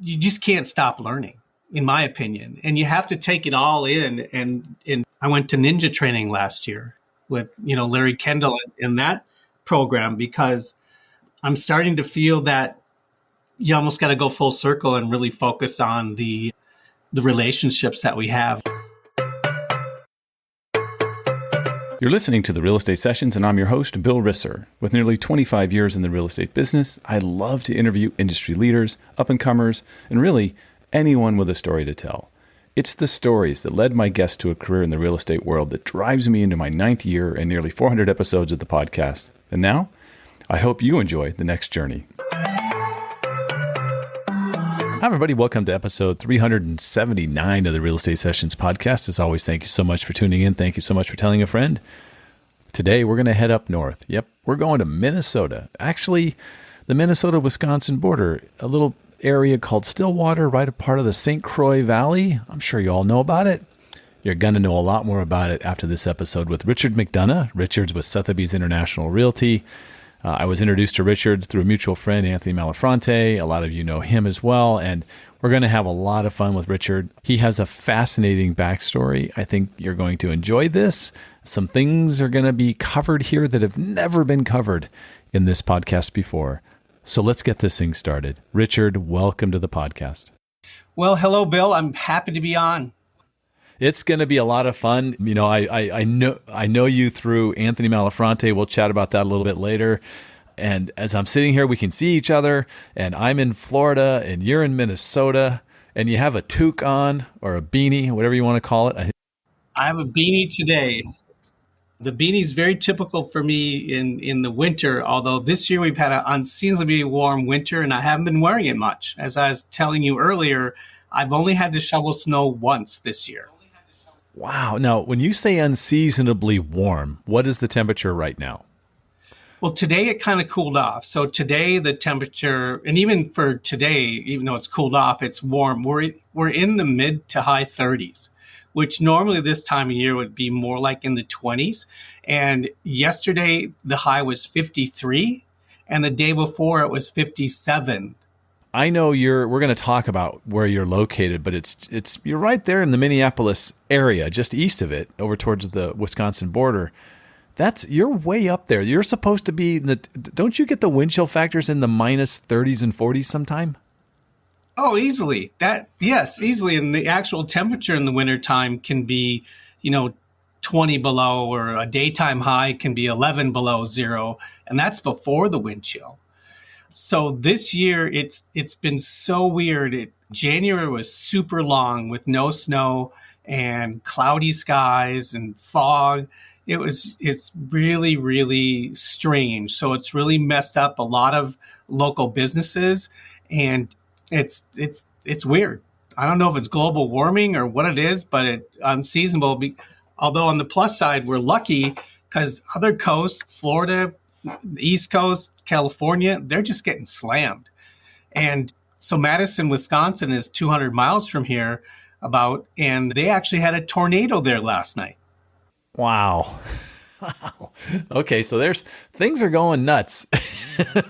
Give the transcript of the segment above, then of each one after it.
you just can't stop learning, in my opinion. And you have to take it all in. And I went to ninja training last year with, Larry Kendall in that program, because I'm starting to feel that you almost got to go full circle and really focus on the relationships that we have. You're listening to the Real Estate Sessions, and I'm your host, Bill Risser. With nearly 25 years in the real estate business, I love to interview industry leaders, up-and-comers, and really anyone with a story to tell. It's the stories that led my guests to a career in the real estate world that drives me into my 9th year and nearly 400 episodes of the podcast. And now, I hope you enjoy the next journey. Hi, everybody. Welcome to episode 379 of the Real Estate Sessions podcast. As always, thank you so much for tuning in. Thank you so much for telling a friend. Today, we're going to head up north. Yep, we're going to Minnesota. Actually, the Minnesota-Wisconsin border, a little area called Stillwater, right a part of the St. Croix Valley. I'm sure you all know about it. You're going to know a lot more about it after this episode with Richard McDonough. Richard's with Sothebys International Realty. I was introduced to Richard through a mutual friend, Anthony Malafronte. A lot of you know him as well, and we're going to have a lot of fun with Richard. He has a fascinating backstory. I think you're going to enjoy this. Some things are going to be covered here that have never been covered in this podcast before. So let's get this thing started. Richard, welcome to the podcast. Well, hello, Bill. I'm happy to be on. It's going to be a lot of fun. You know, I know you through Anthony Malafronte. We'll chat about that a little bit later. And as I'm sitting here, we can see each other. And I'm in Florida, and you're in Minnesota, and you have a toque on or a beanie, whatever you want to call it. I have a beanie today. The beanie is very typical for me in the winter, although this year we've had an unseasonably warm winter, and I haven't been wearing it much. As I was telling you earlier, I've only had to shovel snow once this year. Wow. Now, when you say unseasonably warm, what is the temperature right now? Well, today it kind of cooled off. So today the temperature, and even for today, even though it's cooled off, it's warm. We're in the mid to high 30s, which normally this time of year would be more like in the 20s. And yesterday the high was 53, and the day before it was 57. I know we're going to talk about where you're located, but you're right there in the Minneapolis area, just east of it, over towards the Wisconsin border. You're way up there. You're supposed to be don't you get the wind chill factors in the minus 30s and 40s sometime? Oh, easily. Yes, easily. And the actual temperature in the wintertime can be, 20 below, or a daytime high can be 11 below zero. And that's before the wind chill. So this year, it's been so weird. January was super long with no snow and cloudy skies and fog. It's really, really strange. So it's really messed up a lot of local businesses, and it's weird. I don't know if it's global warming or what it is, but it's unseasonable. Although on the plus side, we're lucky because other coasts, Florida, the East Coast, California, they're just getting slammed. And so Madison, Wisconsin is 200 miles from here and they actually had a tornado there last night. Wow. Wow. Okay, so things are going nuts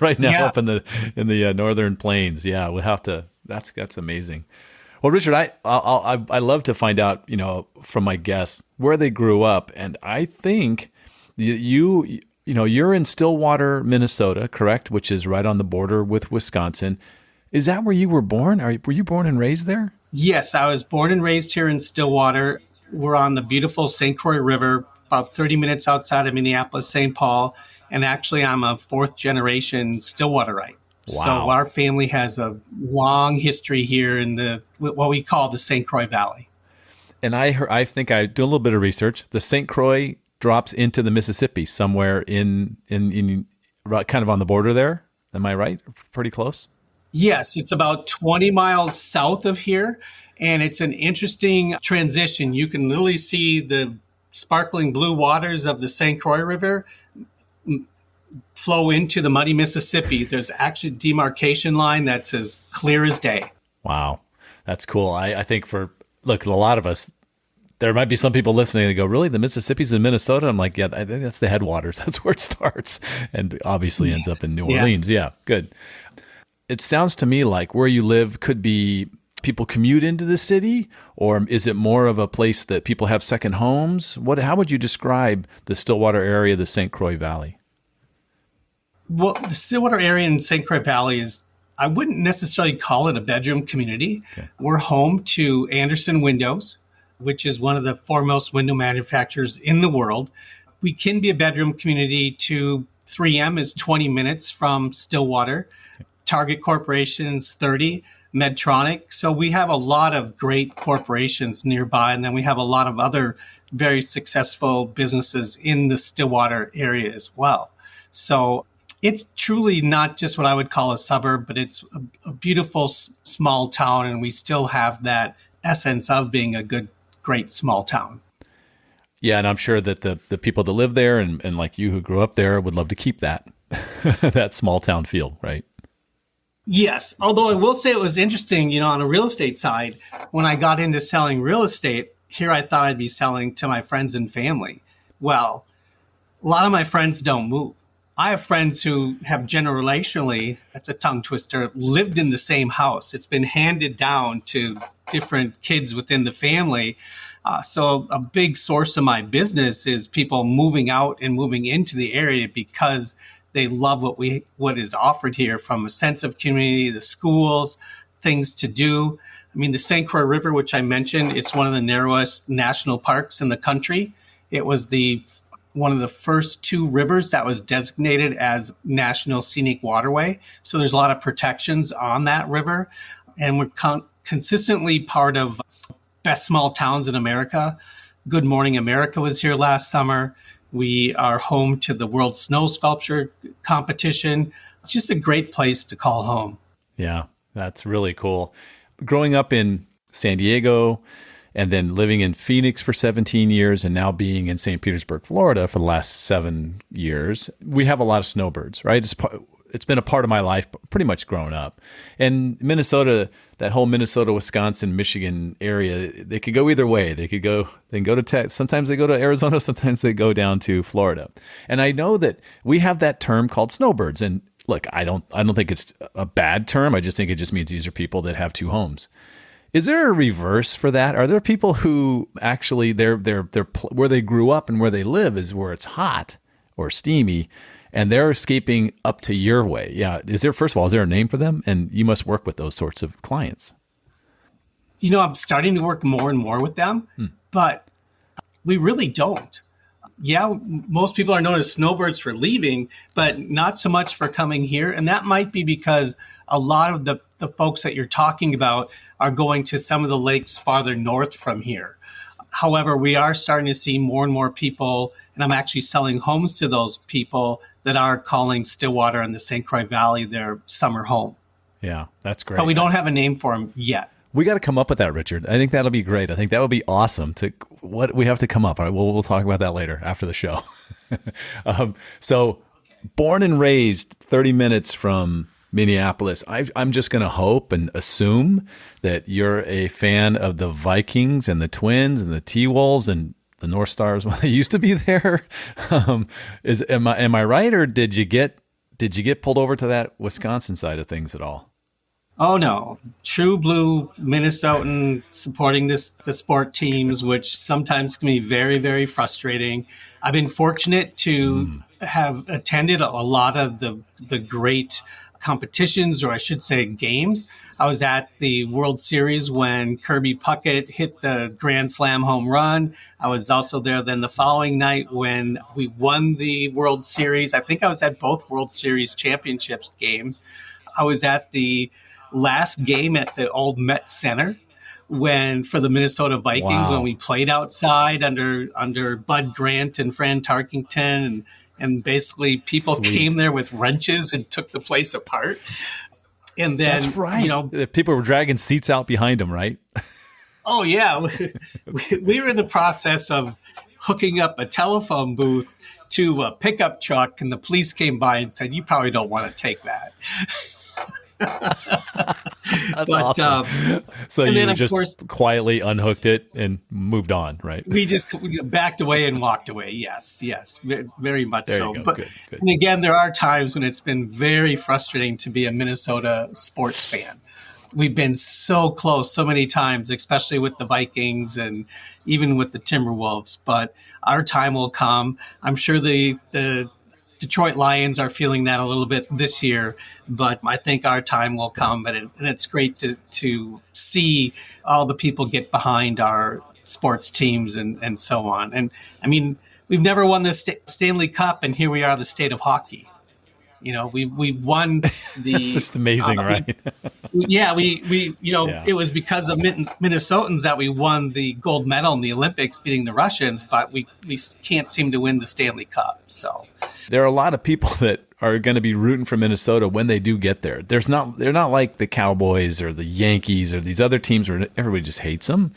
right now up in the northern plains. Yeah, we'll have to. That's amazing. Well, Richard, I love to find out, from my guests where they grew up, and I think you're in Stillwater, Minnesota, correct? Which is right on the border with Wisconsin. Is that where you were born? Were you born and raised there? Yes, I was born and raised here in Stillwater. We're on the beautiful St. Croix River, about 30 minutes outside of Minneapolis, St. Paul. And actually, I'm a fourth generation Stillwaterite. Wow. So our family has a long history here in what we call the St. Croix Valley. And I think I do a little bit of research. The St. Croix drops into the Mississippi somewhere in kind of on the border there. Am I right? Pretty close? Yes, it's about 20 miles south of here. And it's an interesting transition. You can literally see the sparkling blue waters of the St. Croix River flow into the muddy Mississippi. There's actually a demarcation line that's as clear as day. Wow. That's cool. I think a lot of us, there might be some people listening that go, really? The Mississippi's in Minnesota? I'm like, yeah, I think that's the headwaters. That's where it starts. And obviously ends up in New Orleans. Yeah, good. it sounds to me like where you live could be people commute into the city, or is it more of a place that people have second homes? How would you describe the Stillwater area, the St. Croix Valley? Well, the Stillwater area in St. Croix Valley is, I wouldn't necessarily call it a bedroom community. Okay. We're home to Andersen Windows, which is one of the foremost window manufacturers in the world. We can be a bedroom community to 3M is 20 minutes from Stillwater. Target Corporation's 30, Medtronic. So we have a lot of great corporations nearby, and then we have a lot of other very successful businesses in the Stillwater area as well. So it's truly not just what I would call a suburb, but it's a beautiful small town, and we still have that essence of being a great small town. Yeah, and I'm sure that the people that live there and like you who grew up there would love to keep that that small town feel, right? Yes, although I will say it was interesting, on a real estate side, when I got into selling real estate, here I thought I'd be selling to my friends and family. Well, a lot of my friends don't move. I have friends who have generationally, that's a tongue twister, lived in the same house. It's been handed down to different kids within the family. So a big source of my business is people moving out and moving into the area because they love what is offered here, from a sense of community, the schools, things to do. I mean, the St. Croix River, which I mentioned, it's one of the narrowest national parks in the country. It was one of the first two rivers that was designated as National Scenic Waterway. So there's a lot of protections on that river. And we're consistently part of Best Small Towns in America. Good Morning America was here last summer. We are home to the World Snow Sculpture Competition. It's just a great place to call home. Yeah, that's really cool. Growing up in San Diego and then living in Phoenix for 17 years and now being in St. Petersburg, Florida for the last 7 years, we have a lot of snowbirds, right? It's been a part of my life pretty much growing up. And Minnesota, that whole Minnesota, Wisconsin, Michigan area, they could go either way. They can go to Texas. Sometimes they go to Arizona. Sometimes they go down to Florida. And I know that we have that term called snowbirds. And look, I don't think it's a bad term. I just think it just means these are people that have two homes. Is there a reverse for that? Are there people who actually they're where they grew up and where they live is where it's hot or steamy, and they're escaping up to your way? Yeah. First of all, is there a name for them? And you must work with those sorts of clients. I'm starting to work more and more with them, but we really don't. Yeah, most people are known as snowbirds for leaving, but not so much for coming here. And that might be because a lot of the folks that you're talking about are going to some of the lakes farther north from here. However, we are starting to see more and more people, and I'm actually selling homes to those people that are calling Stillwater and the St. Croix Valley their summer home. Yeah, that's great. But we don't have a name for them yet. We got to come up with that, Richard. I think that'll be great. I think that would be awesome. What we have to come up. All right, we'll talk about that later after the show. So, born and raised 30 minutes from Minneapolis. I'm just going to hope and assume that you're a fan of the Vikings and the Twins and the T-Wolves and the North Stars when they used to be there. Am I right, or did you get pulled over to that Wisconsin side of things at all? Oh no, true blue Minnesotan supporting the sport teams, which sometimes can be very, very frustrating. I've been fortunate to have attended a lot of the great competitions, or I should say games. I was at the World Series when Kirby Puckett hit the Grand Slam home run. I was also there then the following night when we won the World Series. I think I was at both World Series championships games. I was at the last game at the old Met Center for the Minnesota Vikings, when we played outside under Bud Grant and Fran Tarkington, and basically people came there with wrenches and took the place apart. And then, that's right. People were dragging seats out behind them, right? Oh yeah, we were in the process of hooking up a telephone booth to a pickup truck, and the police came by and said, "You probably don't want to take that." That's But awesome. So and then you of just course quietly unhooked it and moved on, right? we just backed away and walked away. Yes, yes, very much There you so. go. But Good, good. and again, there are times when it's been very frustrating to be a Minnesota sports fan. We've been so close so many times, especially with the Vikings and even with the Timberwolves. But our time will come. I'm sure the Detroit Lions are feeling that a little bit this year, but I think our time will come. And it's great to see all the people get behind our sports teams and so on. And I mean, we've never won the Stanley Cup, and here we are, the state of hockey. We've won That's the just amazing, right? yeah, we Yeah. it was because of Minnesotans that we won the gold medal in the Olympics, beating the Russians, but we can't seem to win the Stanley Cup. So There are a lot of people that are going to be rooting for Minnesota when they do get there. They're not like the Cowboys or the Yankees or these other teams where everybody just hates them.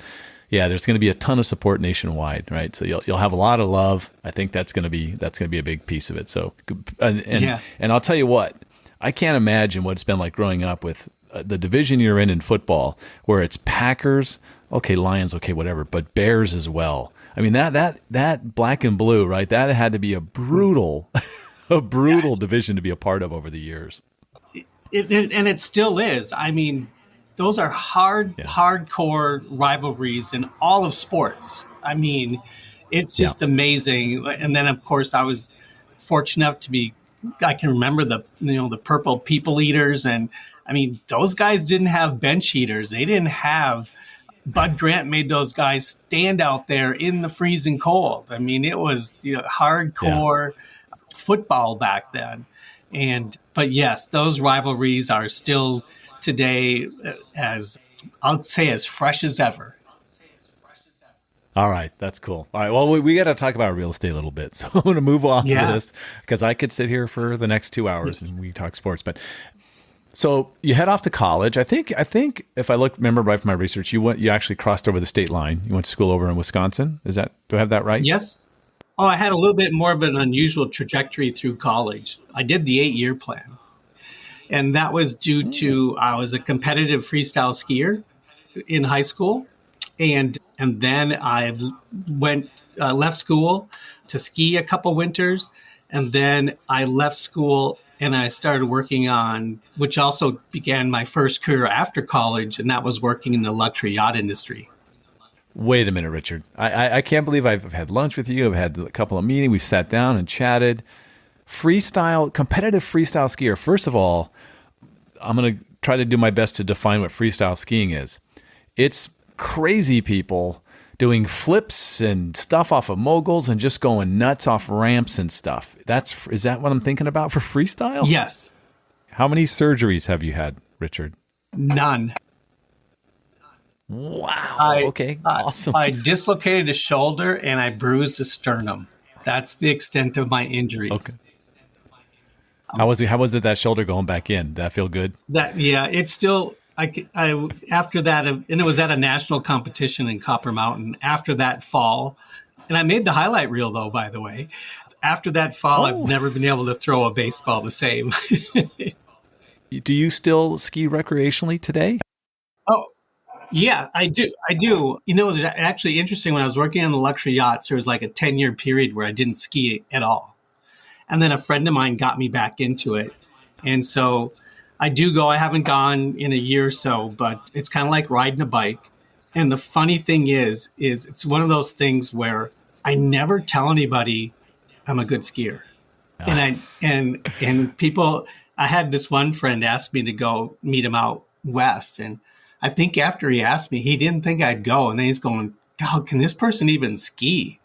Yeah, there's going to be a ton of support nationwide, right? So you'll have a lot of love. I think that's going to be a big piece of it. So yeah, and I'll tell you what, I can't imagine what it's been like growing up with the division you're in football, where it's Packers, okay, Lions, okay, whatever, but Bears as well. I mean that black and blue, right? That had to be a brutal, a brutal yes. division to be a part of over the years. And it still is. I mean, those are Yeah, hardcore rivalries in all of sports. I mean, it's yeah, just amazing. And then, of course, I was fortunate enough to be. I can remember the purple people eaters, and I mean, those guys didn't have bench heaters. They didn't have. Bud Grant made those guys stand out there in the freezing cold. I mean, it was yeah. hardcore football back then. And but yes, those rivalries are still today as I'll say as fresh as ever. All right, that's cool. All right, well, we got to talk about real estate a little bit, so I'm going to move off of Yeah. this because I could sit here for the next 2 hours Yes. and we talk sports. But so you head off to college. I think if I remember right from my research, you actually crossed over the state line. You went to school over in Wisconsin. Do I have that right? Yes. Oh, I had a little bit more of an unusual trajectory through college. I did the 8-year plan. And that was due to I was a competitive freestyle skier in high school, and then I went left school to ski a couple winters, and then I left school and I started working on, which also began my first career after college, and that was working in the luxury yacht industry. Wait a minute, Richard. I can't believe I've had lunch with you. I've had a couple of meetings. We've sat down and chatted. Competitive freestyle skier. First of all, I'm going to try to do my best to define what freestyle skiing is. It's crazy people doing flips and stuff off of moguls and just going nuts off ramps and stuff. Is that what I'm thinking about for freestyle? Yes, How many surgeries have you had, Richard? none. Wow. I, Okay. I Awesome. I dislocated a shoulder and I bruised a sternum. That's the extent of my Okay. injuries. How was it that shoulder going back in? Did that feel good? That yeah, it's still I after that, and it was at a national competition in Copper Mountain. After that fall, and I made the highlight reel though. By the way, after that fall, I've Oh. never been able to throw a baseball the same. Do you still ski recreationally today? Oh yeah, I do. I do. It was actually interesting when I was working on the luxury yachts. There was like a 10-year period where I didn't ski at all. And then a friend of mine got me back into it. And so I do go. I haven't gone in a year or so, but it's kind of like riding a bike. And the funny thing is it's one of those things where I never tell anybody I'm a good skier. And and people, I had this one friend ask me to go meet him out west. And I think after he asked me, he didn't think I'd go. And then he's going, God, can this person even ski?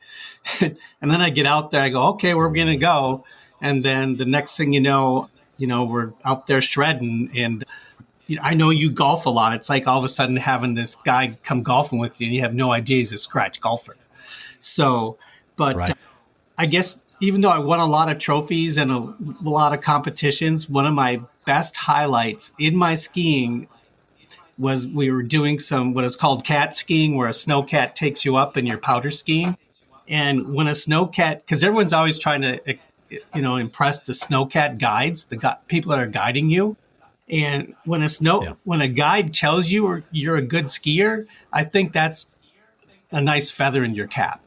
And then I get out there, I go, okay, we're going to go. And then the next thing we're out there shredding. And I know you golf a lot. It's like all of a sudden having this guy come golfing with you and you have no idea he's a scratch golfer. So, but Right. I guess even though I won a lot of trophies and a lot of competitions, one of my best highlights in my skiing was we were doing some what is called cat skiing, where a snowcat takes you up and you're powder skiing. And when a snowcat, because everyone's always trying to, impress the snowcat guides, people that are guiding you. And Yeah. when a guide tells you you're a good skier, I think that's a nice feather in your cap.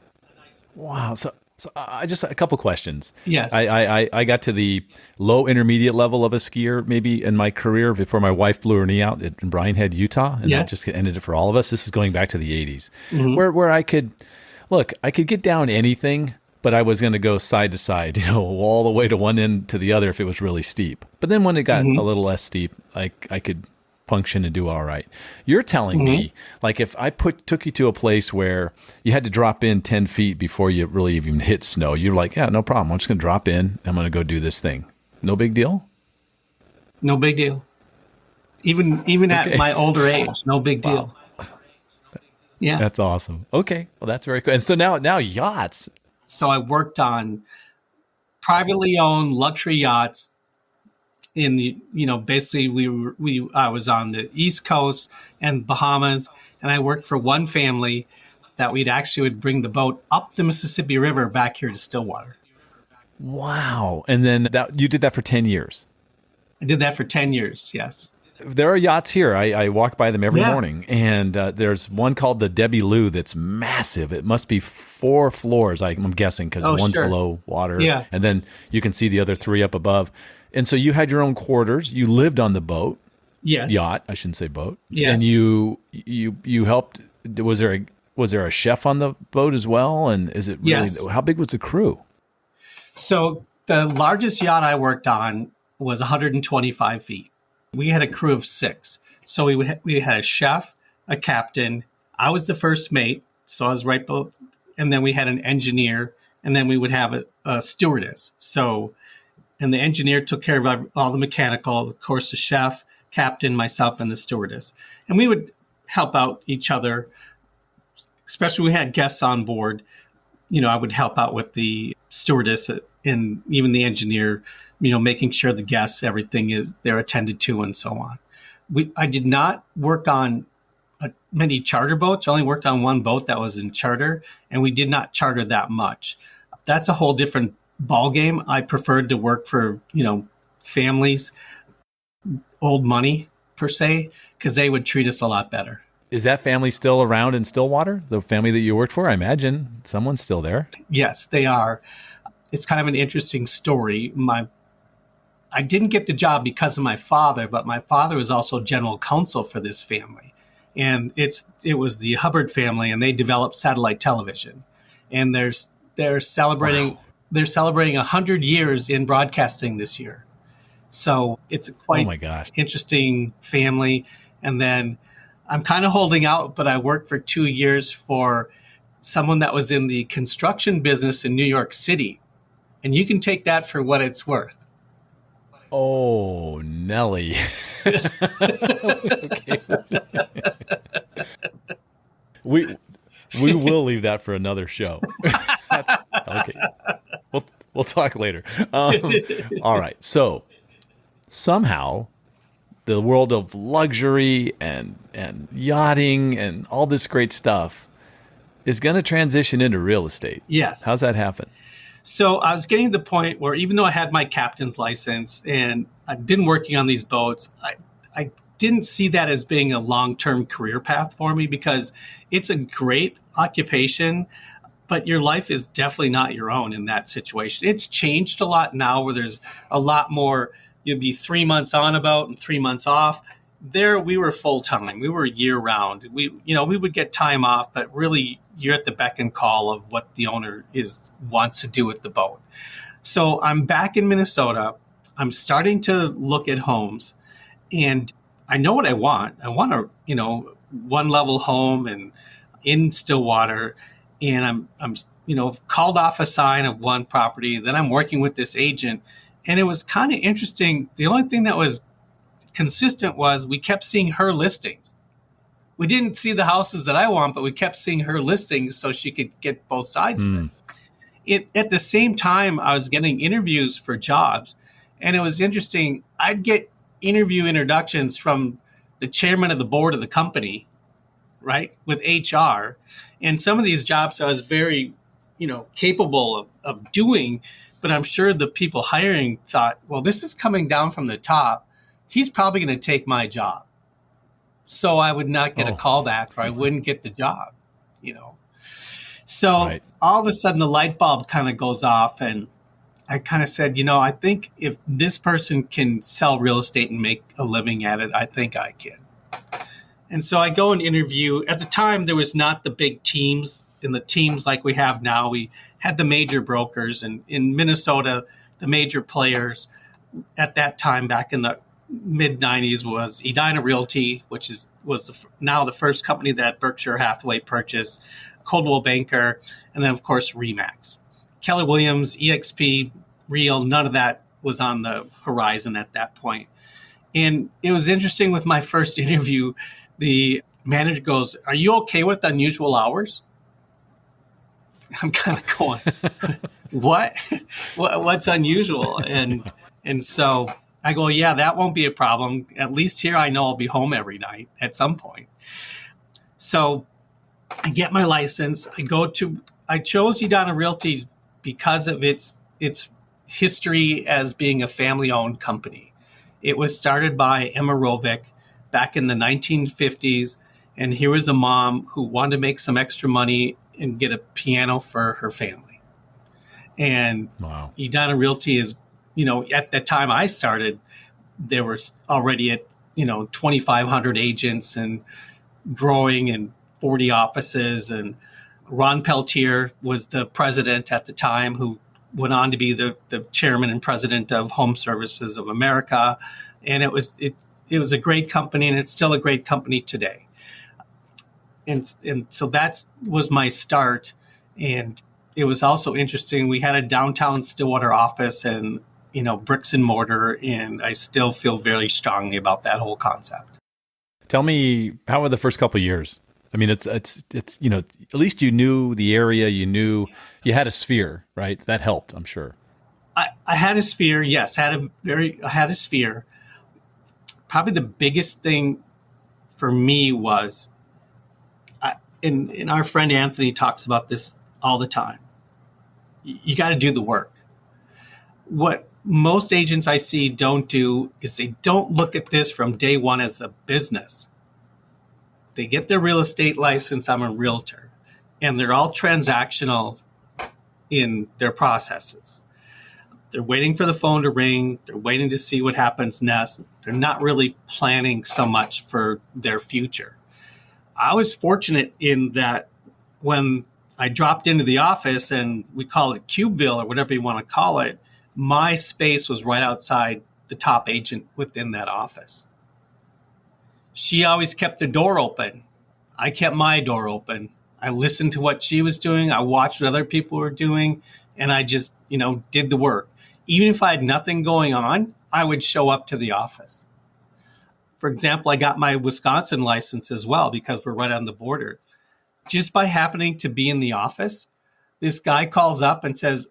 Wow. So I just a couple questions. Yes. I got to the low intermediate level of a skier maybe in my career before my wife blew her knee out in Bryan Head, Utah, and that Yes. just ended it for all of us. This is going back to the 80s, Hmm. where I could get down anything, but I was going to go side to side, all the way to one end to the other if it was really steep. But then when it got a Hmm. little less steep, I could function and do all right. You're telling Hmm. me, like, if I took you to a place where you had to drop in 10 feet before you really even hit snow, you're like, yeah, no problem. I'm just going to drop in. I'm going to go do this thing. No big deal? No big deal. Even at Okay. my older age, no big Wow. deal. Yeah. That's awesome. Okay. Well, that's very cool. And so now yachts. So I worked on privately owned luxury yachts in the, basically I was on the East Coast and Bahamas, and I worked for one family that we'd actually would bring the boat up the Mississippi River back here to Stillwater. Wow. And then you did that for 10 years. I did that for 10 years. Yes. There are yachts here. I walk by them every Yeah. morning, and there's one called the Debbie Lou that's massive. It must be 4 floors, I'm guessing, because Oh, one's sure. below water, Yeah. and then you can see the other 3 up above. And so you had your own quarters. You lived on the boat, Yes. yacht. I shouldn't say boat. Yes. And you helped. Was there a chef on the boat as well? And is it really? Yes. How big was the crew? So the largest yacht I worked on was 125 feet. We had a crew of 6. So we had a chef, a captain. I was the first mate, so I was right below. And then we had an engineer, and then we would have a stewardess. So, and the engineer took care of all the mechanical, of course, the chef, captain, myself, and the stewardess. And we would help out each other, especially when we had guests on board. I would help out with the stewardess and even the engineer, making sure the guests, they're attended to and so on. I did not work on many charter boats. I only worked on one boat that was in charter, and we did not charter that much. That's a whole different ball game. I preferred to work for, families, old money per se, because they would treat us a lot better. Is that family still around in Stillwater? The family that you worked for? I imagine someone's still there. Yes, they are. It's kind of an interesting story. I didn't get the job because of my father, but my father was also general counsel for this family. And it was the Hubbard family, and they developed satellite television. And they're celebrating Wow. they're celebrating 100 years in broadcasting this year. So it's a Oh quite my gosh. interesting family. And then I'm kind of holding out, but I worked for 2 years for someone that was in the construction business in New York City. And you can take that for what it's worth. Oh, Nelly. Okay. We will leave that for another show. Okay. We'll talk later. All right. So somehow the world of luxury and yachting and all this great stuff is going to transition into real estate. Yes. How's that happen? So I was getting to the point where even though I had my captain's license and I'd been working on these boats, I didn't see that as being a long-term career path for me because it's a great occupation, but your life is definitely not your own in that situation. It's changed a lot now where there's a lot more, you'd be 3 months on a boat and 3 months off. There we were full-time. We were year-round. We would get time off, but really you're at the beck and call of what the owner wants to do with the boat. So I'm back in Minnesota. I'm starting to look at homes, and I know what I want. I want a one-level home and in Stillwater, and I'm called off a sign of one property. Then I'm working with this agent, and it was kind of interesting. The only thing that was consistent was we kept seeing her listings. We didn't see the houses that I want, but we kept seeing her listings so she could get both sides of it. At the same time, I was getting interviews for jobs, and it was interesting. I'd get interview introductions from the chairman of the board of the company, right, with HR. And some of these jobs I was very, capable of doing, but I'm sure the people hiring thought, well, this is coming down from the top. he's probably going to take my job. So I would not get a call back, or I wouldn't get the job, you know. So Right. all of a sudden the light bulb kind of goes off, and I kind of said, you know, I think if this person can sell real estate and make a living at it, I think I can. And so I go and interview. At the time, there was not the big teams in the teams like we have now. We had the major brokers, and in Minnesota, the major players at that time, back in the mid 90s, was Edina Realty, which was now the first company that Berkshire Hathaway purchased, Coldwell Banker, and then of course Remax. Keller Williams, EXP, Real, none of that was on the horizon at that point. And it was interesting with my first interview, the manager goes, "Are you okay with unusual hours?" I'm kind of going, what? What's unusual? And so I go, yeah, that won't be a problem. At least here I know I'll be home every night at some point. So I get my license. I chose Edina Realty because of its history as being a family-owned company. It was started by Emma Rovick back in the 1950s, and here was a mom who wanted to make some extra money and get a piano for her family. And Wow. Edina Realty is, you know, at the time I started, there was already at, 2,500 agents and growing, and 40 offices. And Ron Peltier was the president at the time, who went on to be the chairman and president of Home Services of America. And it was a great company, and it's still a great company today. And so that was my start. And it was also interesting. We had a downtown Stillwater office and, bricks and mortar. And I still feel very strongly about that whole concept. Tell me, how were the first couple of years? I mean, it's at least you knew the area, you had a sphere, right? That helped, I'm sure. I had a sphere, yes. I had a sphere. Probably the biggest thing for me was, and our friend Anthony talks about this all the time. You got to do the work. What most agents I see don't do is they don't look at this from day one as the business. They get their real estate license. I'm a realtor, and they're all transactional in their processes. They're waiting for the phone to ring. They're waiting to see what happens next. They're not really planning so much for their future. I was fortunate in that when I dropped into the office, and we call it Cubeville or whatever you want to call it, my space was right outside the top agent within that office. She always kept the door open. I kept my door open. I listened to what she was doing. I watched what other people were doing, and I just, did the work. Even if I had nothing going on, I would show up to the office. For example, I got my Wisconsin license as well because we're right on the border. Just by happening to be in the office, this guy calls up and says,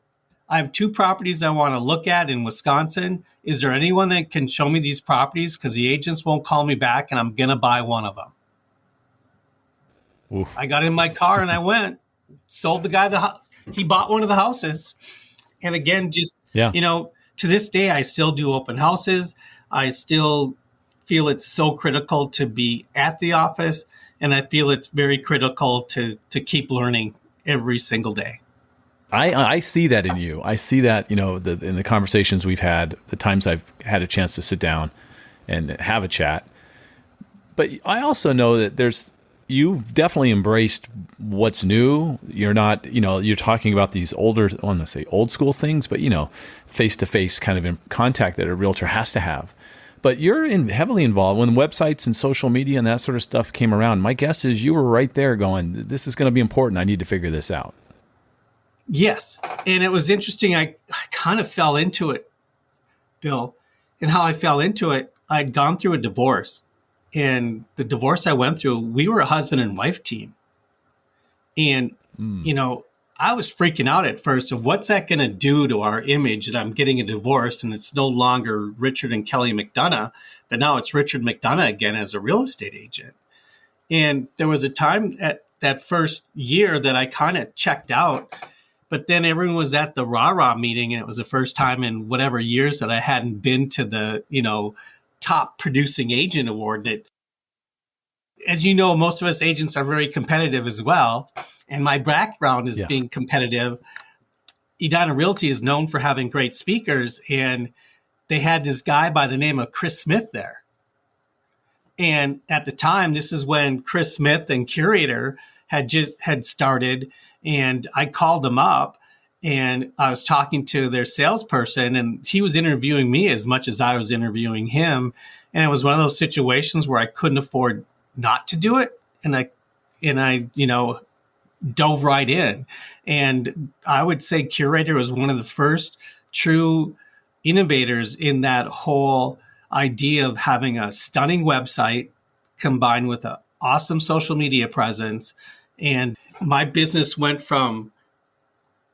"I have 2 properties I want to look at in Wisconsin. Is there anyone that can show me these properties? Because the agents won't call me back, and I'm going to buy one of them." Oof. I got in my car and I went, sold the guy the house. He bought one of the houses. And again, to this day, I still do open houses. I still feel it's so critical to be at the office. And I feel it's very critical to keep learning every single day. I see that in you. I see that, in the conversations we've had, the times I've had a chance to sit down and have a chat. But I also know that you've definitely embraced what's new. You're not, you're talking about these older, I want to say old school things, but, face-to-face kind of in contact that a realtor has to have. But you're heavily involved when websites and social media and that sort of stuff came around. My guess is you were right there going, this is going to be important. I need to figure this out. Yes. And it was interesting. I kind of fell into it, Bill. And how I fell into it, I'd gone through a divorce. And the divorce I went through, we were a husband and wife team. And, I was freaking out at first of what's that going to do to our image that I'm getting a divorce and it's no longer Richard and Kelly McDonough, but now it's Richard McDonough again as a real estate agent. And there was a time at that first year that I kind of checked out, but then everyone was at the rah-rah meeting, and it was the first time in whatever years that I hadn't been to the, top producing agent award. That, as you know, most of us agents are very competitive as well. And my background is being competitive. Edina Realty is known for having great speakers, and they had this guy by the name of Chris Smith there. And at the time, this is when Chris Smith and Curator had started, and I called them up, and I was talking to their salesperson, and he was interviewing me as much as I was interviewing him. And it was one of those situations where I couldn't afford not to do it, and I dove right in. And I would say Curator was one of the first true innovators in that whole idea of having a stunning website combined with an awesome social media presence. And my business went from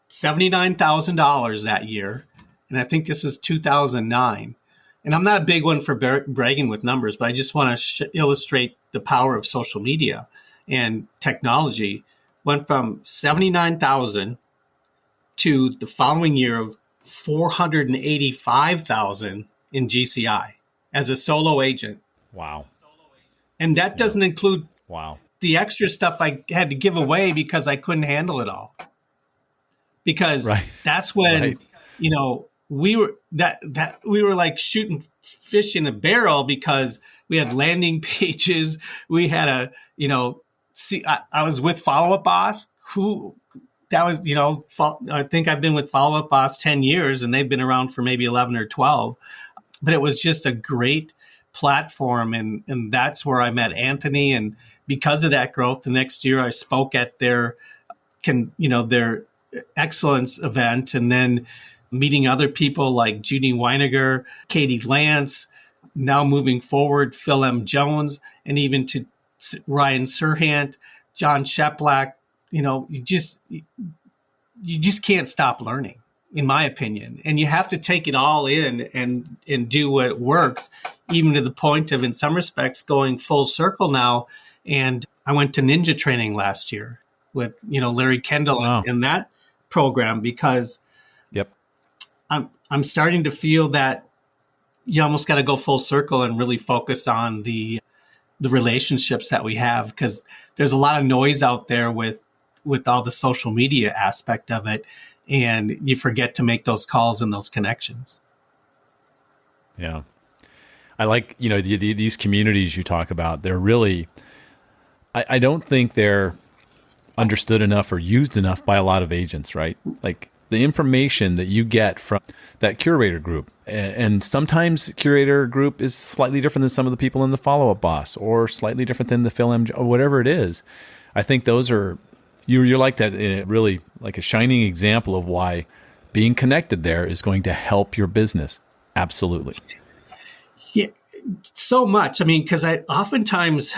$79,000 that year, and I think this is 2009. And I'm not a big one for bragging with numbers, but I just want to illustrate the power of social media and technology. Went from 79,000 to the following year of 485,000 in GCI as a solo agent. Wow. And that doesn't include wow the extra stuff I had to give away because I couldn't handle it all. Because that's when, we were like shooting fish in a barrel, because we had landing pages. We had I was with Follow Up Boss, I think I've been with Follow Up Boss 10 years, and they've been around for maybe 11 or 12. But it was just a great platform, and that's where I met Anthony. And because of that growth, the next year I spoke at their excellence event, and then meeting other people like Judy Weiniger, Katie Lance, now moving forward, Phil M. Jones, and even to Ryan Serhant, John Sheplack. You just can't stop learning, in my opinion. And you have to take it all in and do what works, even to the point of, in some respects, going full circle now. And I went to ninja training last year with, Larry Kendall in that program, because I'm starting to feel that you almost got to go full circle and really focus on the relationships that we have, because there's a lot of noise out there with all the social media aspect of it, and you forget to make those calls and those connections. Yeah. I like, these communities you talk about, they're really, I don't think they're understood enough or used enough by a lot of agents, right? Like the information that you get from that Curator group, and sometimes Curator group is slightly different than some of the people in the Follow Up Boss, or slightly different than the Phil M. or whatever it is. I think those are, you're like that, really like a shining example of why being connected there is going to help your business. Absolutely. Yeah, so much. I mean, because I oftentimes,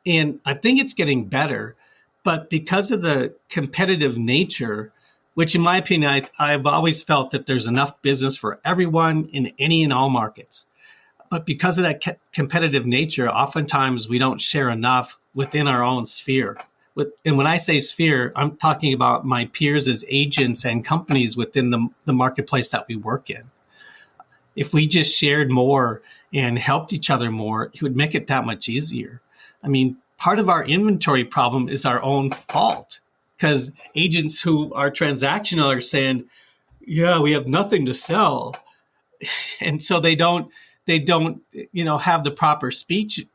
and I think it's getting better, but because of the competitive nature, which in my opinion, I've always felt that there's enough business for everyone in any and all markets. But because of that competitive nature, oftentimes we don't share enough within our own sphere. And when I say sphere, I'm talking about my peers as agents and companies within the marketplace that we work in. If we just shared more and helped each other more, it would make it that much easier. I mean, part of our inventory problem is our own fault, because agents who are transactional are saying, yeah, we have nothing to sell. And so they don't, have the proper speech.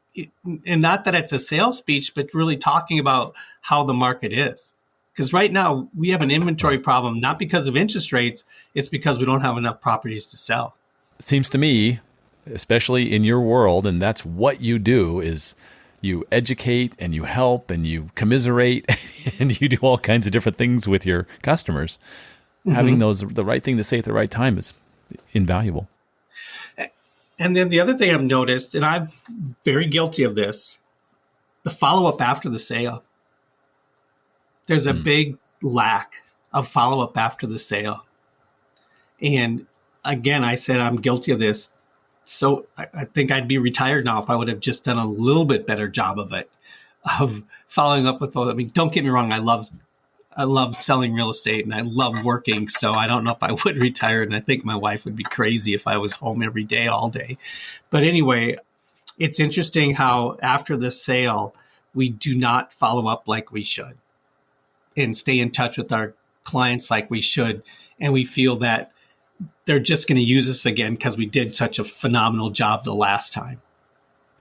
And not that it's a sales speech, but really talking about how the market is. Because right now we have an inventory problem, not because of interest rates, it's because we don't have enough properties to sell. It seems to me, especially in your world, and that's what you do, is you educate and you help and you commiserate and you do all kinds of different things with your customers. Mm-hmm. Having the right thing to say at the right time is invaluable. And then the other thing I've noticed, and I'm very guilty of this, the follow-up after the sale. There's a big lack of follow-up after the sale. And again, I said I'm guilty of this. So I think I'd be retired now if I would have just done a little bit better job of it, of following up with all. I mean, don't get me wrong, I love I love selling real estate and I love working. So I don't know if I would retire. And I think my wife would be crazy if I was home every day, all day. But anyway, it's interesting how after the sale, we do not follow up like we should and stay in touch with our clients like we should. And we feel that they're just going to use us again because we did such a phenomenal job the last time.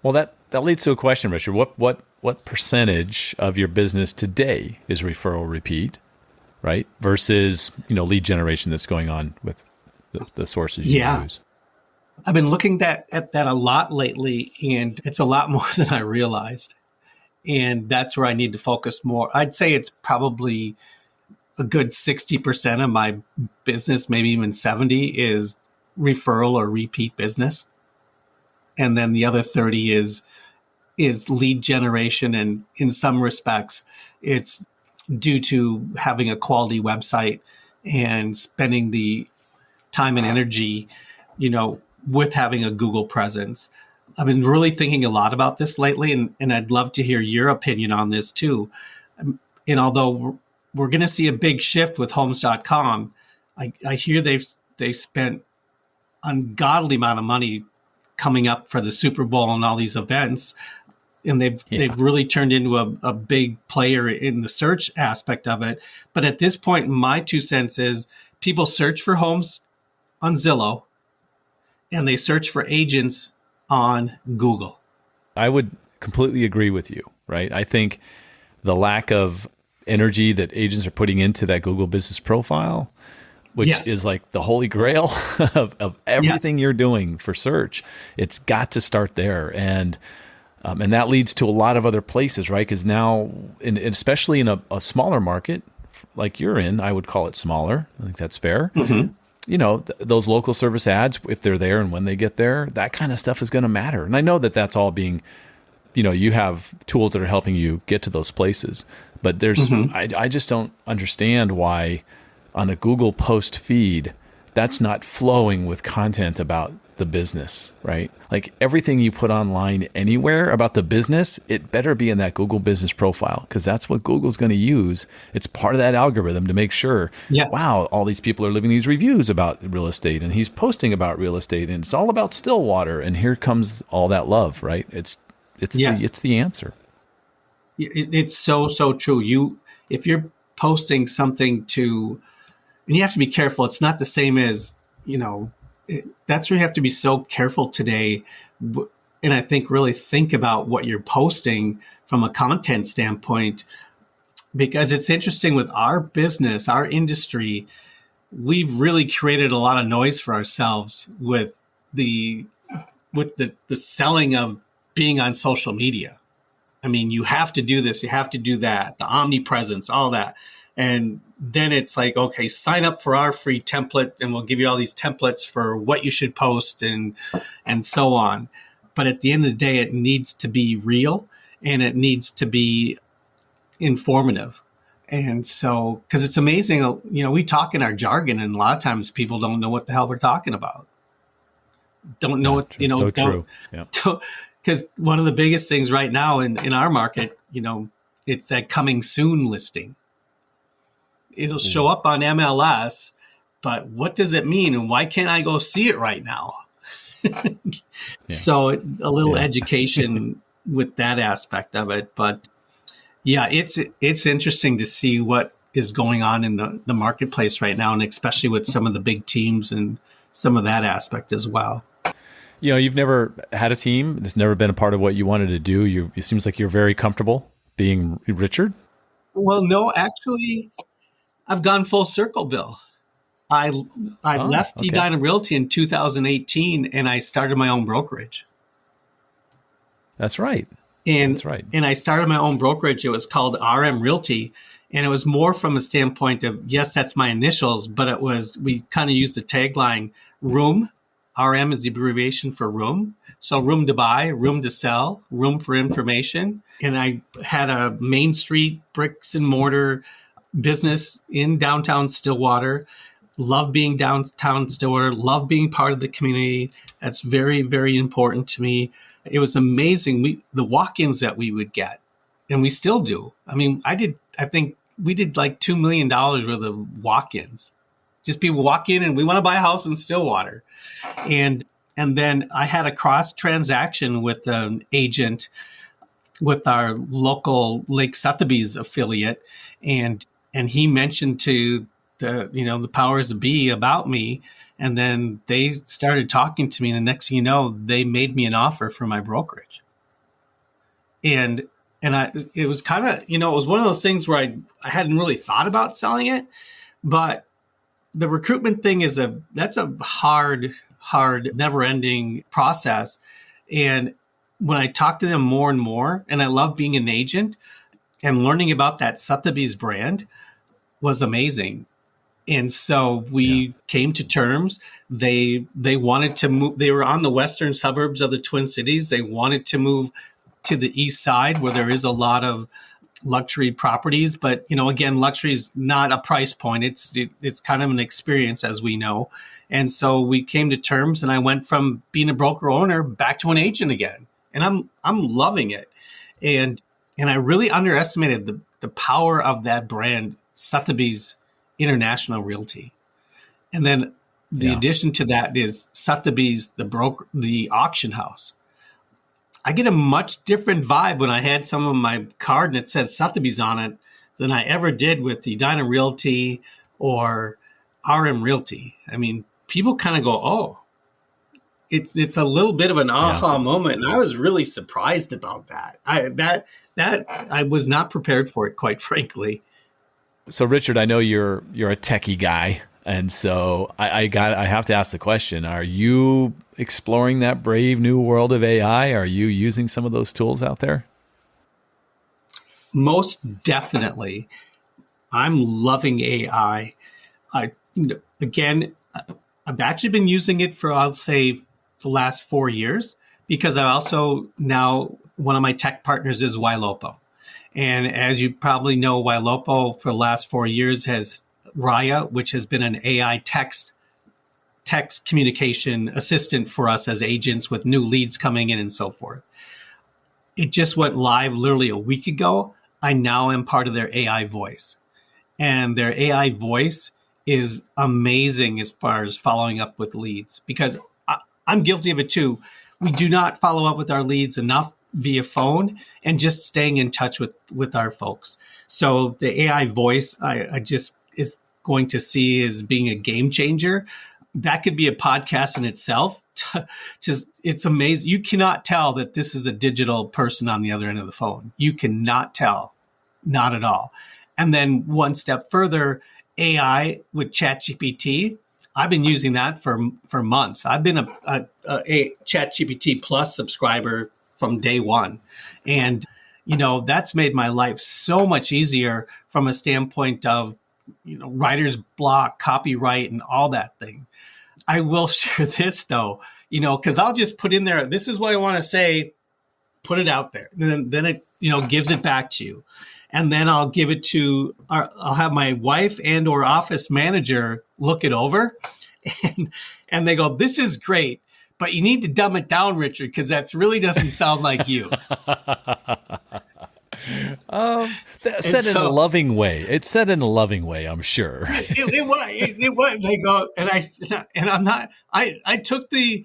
Well, that leads to a question, Richard. What percentage of your business today is referral repeat, right? Versus, lead generation that's going on with the sources you use? I've been looking at that a lot lately, and it's a lot more than I realized. And that's where I need to focus more. I'd say it's probably a good 60% of my business, maybe even 70, is referral or repeat business. And then the other 30 is lead generation. And in some respects, it's due to having a quality website and spending the time and energy, with having a Google presence. I've been really thinking a lot about this lately, and I'd love to hear your opinion on this too. And although we're going to see a big shift with homes.com, I hear they've spent ungodly amount of money coming up for the Super Bowl and all these events. And they've really turned into a big player in the search aspect of it. But at this point, my 2 cents is people search for homes on Zillow and they search for agents on Google. I would completely agree with you, right? I think the lack of energy that agents are putting into that Google business profile, which is like the holy grail of everything you're doing for search, it's got to start there. And that leads to a lot of other places, right? Because now, especially in a smaller market like you're in, I would call it smaller. I think that's fair. Mm-hmm. Those local service ads, if they're there and when they get there, that kind of stuff is going to matter. And I know that that's all being, you have tools that are helping you get to those places. But I just don't understand why on a Google post feed, that's not flowing with content about the business, right? Like everything you put online anywhere about the business, it better be in that Google business profile because that's what Google's going to use. It's part of that algorithm to make sure, wow, all these people are leaving these reviews about real estate and he's posting about real estate and it's all about Stillwater. And here comes all that love, right? It's the answer. It's so true. If you're posting something and you have to be careful. It's not the same as, that's where you have to be so careful today. And I think really think about what you're posting from a content standpoint, because it's interesting with our business, our industry, we've really created a lot of noise for ourselves with the selling of being on social media. I mean, you have to do this, you have to do that, the omnipresence, all that. And then it's like, okay, sign up for our free template and we'll give you all these templates for what you should post and so on. But at the end of the day, it needs to be real and it needs to be informative. And so, because it's amazing, we talk in our jargon and a lot of times people don't know what the hell we're talking about. Don't know what, so true. Yeah. Because one of the biggest things right now in our market, it's that coming soon listing. It'll show up on MLS, but what does it mean? And why can't I go see it right now? So a little education with that aspect of it. But it's interesting to see what is going on in the marketplace right now, and especially with some of the big teams and some of that aspect as well. You've never had a team. It's never been a part of what you wanted to do. It seems like you're very comfortable being Richard. Well, no, actually, I've gone full circle, Bill. I left McDonough Realty in 2018, and I started my own brokerage. That's right. And I started my own brokerage. It was called RM Realty, and it was more from a standpoint of, yes, that's my initials, but we kind of used the tagline room. RM is the abbreviation for room. So room to buy, room to sell, room for information. And I had a Main Street bricks and mortar business in downtown Stillwater. Love being downtown Stillwater. Love being part of the community. That's very, very important to me. It was amazing. The walk-ins that we would get, and we still do. I mean, I think we did like $2 million worth of walk-ins. Just people walk in and we want to buy a house in Stillwater. And then I had a cross transaction with an agent with our local Lake Sothebys affiliate. And he mentioned to the powers that be about me. And then they started talking to me. And the next thing you know, they made me an offer for my brokerage. And it was kind of, it was one of those things where I hadn't really thought about selling it, but the recruitment thing that's a hard, never ending process. And when I talk to them more and more, and I love being an agent and learning about that Sothebys brand was amazing. And so we came to terms. They wanted to move. They were on the western suburbs of the Twin Cities. They wanted to move to the east side where there is a lot of luxury properties. But, again, luxury is not a price point. It's kind of an experience, as we know. And so we came to terms, and I went from being a broker owner back to an agent again. And I'm loving it. And I really underestimated the power of that brand, Sothebys International Realty. And then the addition to that is Sothebys, the auction house. I get a much different vibe when I had some of my card and it says Sothebys on it than I ever did with the Edina Realty or RM Realty. I mean, people kind of go, oh, it's a little bit of an aha moment. And I was really surprised about that. I was not prepared for it, quite frankly. So Richard, I know you're a techie guy. And so I have to ask the question, are you exploring that brave new world of AI? Are you using some of those tools out there? Most definitely. I'm loving AI. I've actually been using it for, I'll say, the last 4 years, because I also now, one of my tech partners is Ylopo. And as you probably know, Ylopo for the last 4 years has Raya, which has been an AI text communication assistant for us as agents with new leads coming in and so forth. It just went live literally a week ago. I now am part of their AI voice. And their AI voice is amazing as far as following up with leads, because I'm guilty of it too. We do not follow up with our leads enough via phone and just staying in touch with our folks. So the AI voice, I just is going to see as being a game changer. That could be a podcast in itself. Just, it's amazing. You cannot tell that this is a digital person on the other end of the phone. You cannot tell, not at all. And then one step further, AI with ChatGPT. I've been using that for months. I've been a ChatGPT Plus subscriber from day one. And, that's made my life so much easier from a standpoint of, writer's block, copyright, and all that thing. I will share this though, because I'll just put in there, this is what I want to say, put it out there. And then it, gives it back to you. And then I'll give it to, I'll have my wife and or office manager look it over. And they go, this is great, but you need to dumb it down, Richard, because that really doesn't sound like you. Said in a loving way. It's said in a loving way, I'm sure. It was. They go, and I'm not. I took the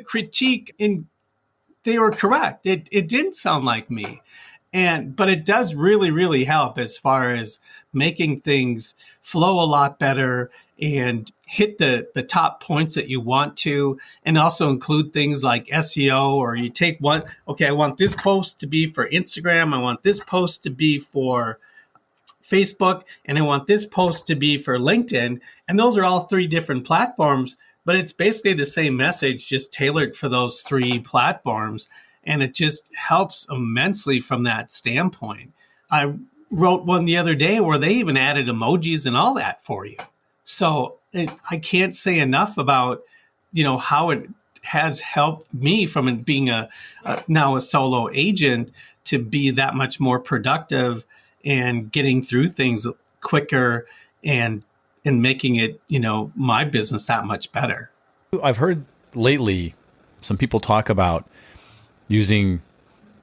critique, and they were correct. It didn't sound like me, but it does really, really help as far as making things flow a lot better and hit the top points that you want to, and also include things like SEO, or you take one, okay, I want this post to be for Instagram, I want this post to be for Facebook, and I want this post to be for LinkedIn. And those are all three different platforms, but it's basically the same message, just tailored for those three platforms. And it just helps immensely from that standpoint. I wrote one the other day where they even added emojis and all that for you. So I can't say enough about, how it has helped me from being now a solo agent to be that much more productive and getting through things quicker and making it, my business that much better. I've heard lately some people talk about using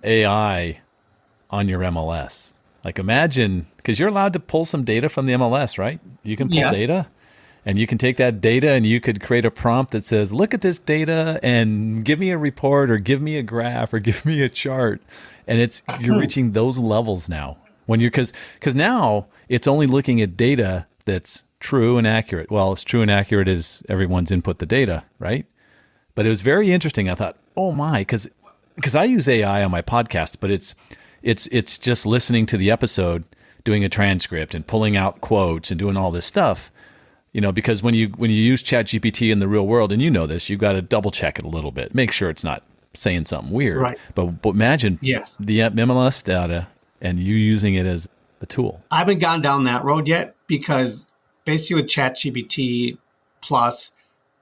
AI on your MLS. Like imagine, because you're allowed to pull some data from the MLS, right? You can pull Yes. data, and you can take that data and you could create a prompt that says, look at this data and give me a report or give me a graph or give me a chart. And you're reaching those levels now. Because now it's only looking at data that's true and accurate. Well, it's true and accurate as everyone's input the data, right? But it was very interesting. I thought, oh my, because I use AI on my podcast, but it's just listening to the episode, doing a transcript and pulling out quotes and doing all this stuff. Because when you use ChatGPT in the real world, and you know this, you've got to double check it a little bit, make sure it's not saying something weird. Right. But imagine the MLS data and you using it as a tool. I haven't gone down that road yet because basically with ChatGPT plus,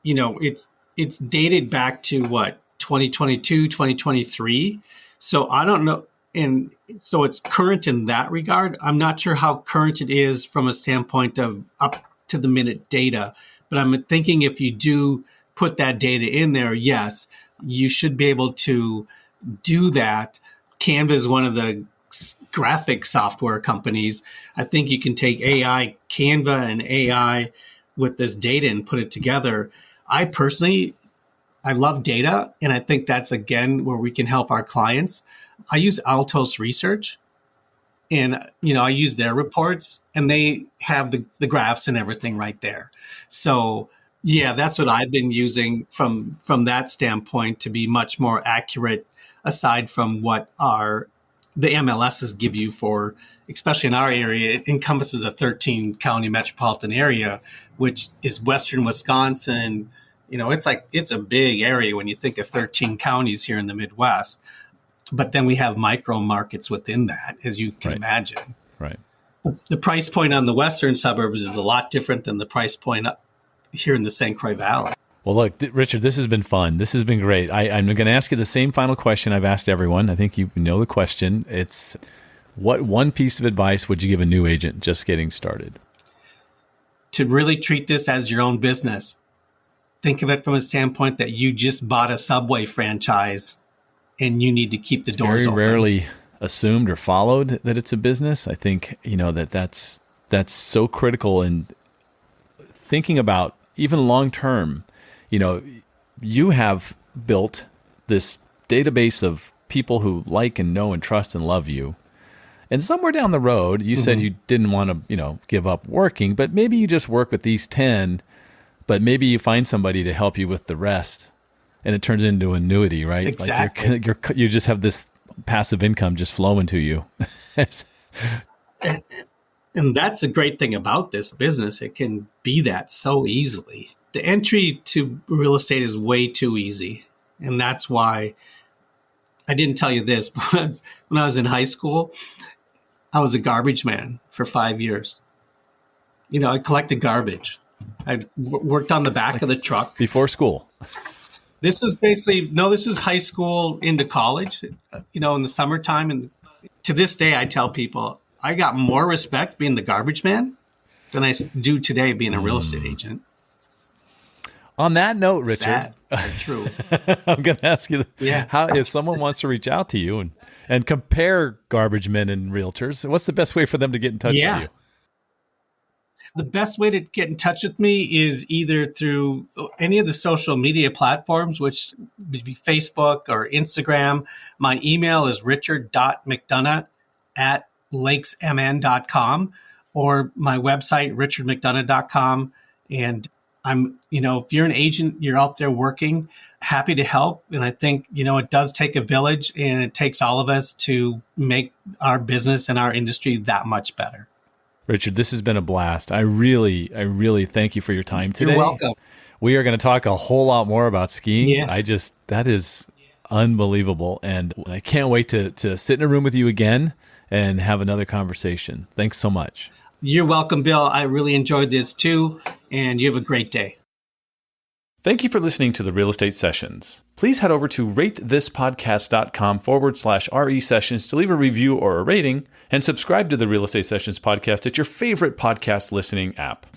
it's dated back to 2022, 2023. So I don't know. And so it's current in that regard. I'm not sure how current it is from a standpoint of up to the minute data, but I'm thinking if you do put that data in there, yes, you should be able to do that. Canva is one of the graphic software companies. I think you can take Canva and AI with this data and put it together. I love data, and I think that's, again, where we can help our clients. I use Altos Research, and, I use their reports, and they have the graphs and everything right there. So, yeah, that's what I've been using from that standpoint to be much more accurate, aside from what the MLSs give you for, especially in our area. It encompasses a 13-county metropolitan area, which is western Wisconsin. It's a big area when you think of 13 counties here in the Midwest. But then we have micro markets within that, as you can imagine. Right. The price point on the western suburbs is a lot different than the price point up here in the St. Croix Valley. Well, look, Richard, this has been fun. This has been great. I'm going to ask you the same final question I've asked everyone. I think you know the question. It's, what one piece of advice would you give a new agent just getting started? To really treat this as your own business. Think of it from a standpoint that you just bought a Subway franchise and you need to keep the doors open. Very rarely assumed or followed that it's a business. I think, that's so critical in thinking about even long term. You have built this database of people who like and know and trust and love you. And somewhere down the road, you said you didn't want to, give up working, but maybe you just work with these 10, but maybe you find somebody to help you with the rest. And it turns into annuity, right? Exactly. Like you just have this passive income just flowing to you. And that's the great thing about this business. It can be that so easily. The entry to real estate is way too easy. And that's why I didn't tell you this, but when I was in high school, I was a garbage man for 5 years. I collected garbage. I worked on the back of the truck. Before school. This is high school into college, in the summertime. And to this day, I tell people I got more respect being the garbage man than I do today being a real estate agent. On that note, Richard, Sad, but true. I'm going to ask you, how if someone wants to reach out to you and compare garbage men and realtors, what's the best way for them to get in touch with you? The best way to get in touch with me is either through any of the social media platforms, which would be Facebook or Instagram. My email is richard.mcdonough@lakesmn.com, or my website, richardmcdonough.com. And I'm, if you're an agent, you're out there working, happy to help. And I think, it does take a village, and it takes all of us to make our business and our industry that much better. Richard, this has been a blast. I really thank you for your time today. You're welcome. We are going to talk a whole lot more about skiing. Yeah. That is unbelievable. And I can't wait to sit in a room with you again and have another conversation. Thanks so much. You're welcome, Bill. I really enjoyed this too. And you have a great day. Thank you for listening to the Real Estate Sessions. Please head over to ratethispodcast.com/RE sessions to leave a review or a rating, and subscribe to the Real Estate Sessions podcast at your favorite podcast listening app.